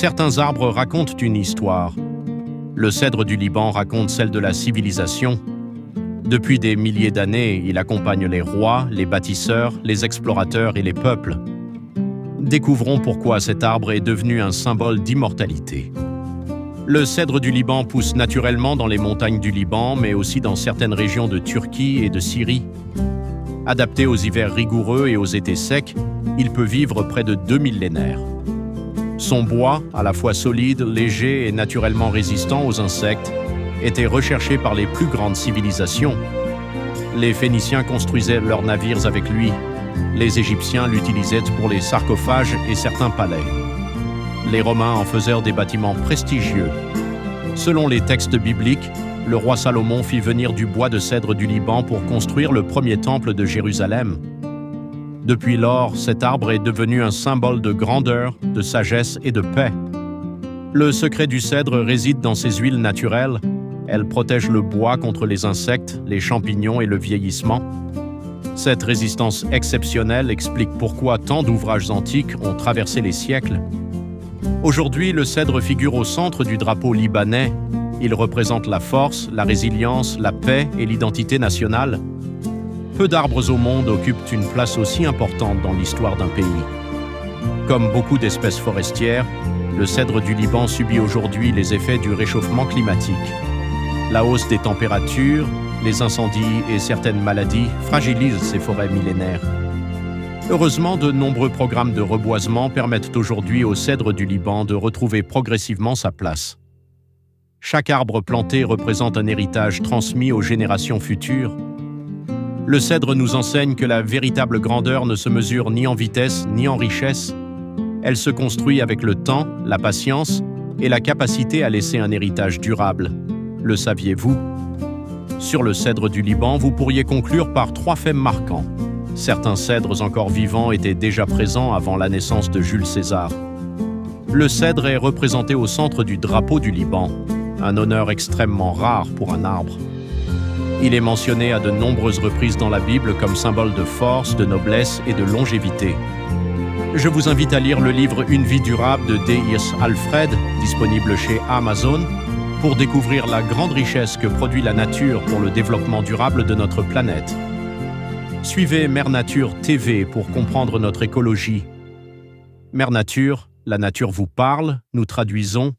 Certains arbres racontent une histoire. Le cèdre du Liban raconte celle de la civilisation. Depuis des milliers d'années, il accompagne les rois, les bâtisseurs, les explorateurs et les peuples. Découvrons pourquoi cet arbre est devenu un symbole d'immortalité. Le cèdre du Liban pousse naturellement dans les montagnes du Liban, mais aussi dans certaines régions de Turquie et de Syrie. Adapté aux hivers rigoureux et aux étés secs, il peut vivre près de 2 millénaires. Son bois, à la fois solide, léger et naturellement résistant aux insectes, était recherché par les plus grandes civilisations. Les Phéniciens construisaient leurs navires avec lui. Les Égyptiens l'utilisaient pour les sarcophages et certains palais. Les Romains en faisaient des bâtiments prestigieux. Selon les textes bibliques, le roi Salomon fit venir du bois de cèdre du Liban pour construire le premier temple de Jérusalem. Depuis lors, cet arbre est devenu un symbole de grandeur, de sagesse et de paix. Le secret du cèdre réside dans ses huiles naturelles. Elles protègent le bois contre les insectes, les champignons et le vieillissement. Cette résistance exceptionnelle explique pourquoi tant d'ouvrages antiques ont traversé les siècles. Aujourd'hui, le cèdre figure au centre du drapeau libanais. Il représente la force, la résilience, la paix et l'identité nationale. Peu d'arbres au monde occupent une place aussi importante dans l'histoire d'un pays. Comme beaucoup d'espèces forestières, le cèdre du Liban subit aujourd'hui les effets du réchauffement climatique. La hausse des températures, les incendies et certaines maladies fragilisent ces forêts millénaires. Heureusement, de nombreux programmes de reboisement permettent aujourd'hui au cèdre du Liban de retrouver progressivement sa place. Chaque arbre planté représente un héritage transmis aux générations futures. Le cèdre nous enseigne que la véritable grandeur ne se mesure ni en vitesse ni en richesse. Elle se construit avec le temps, la patience et la capacité à laisser un héritage durable. Le saviez-vous? Sur le cèdre du Liban, vous pourriez conclure par 3 faits marquants. Certains cèdres encore vivants étaient déjà présents avant la naissance de Jules César. Le cèdre est représenté au centre du drapeau du Liban, un honneur extrêmement rare pour un arbre. Il est mentionné à de nombreuses reprises dans la Bible comme symbole de force, de noblesse et de longévité. Je vous invite à lire le livre Une vie durable de D.I.S. Alfred, disponible chez Amazon, pour découvrir la grande richesse que produit la nature pour le développement durable de notre planète. Suivez Mère Nature TV pour comprendre notre écologie. Mère Nature, la nature vous parle, nous traduisons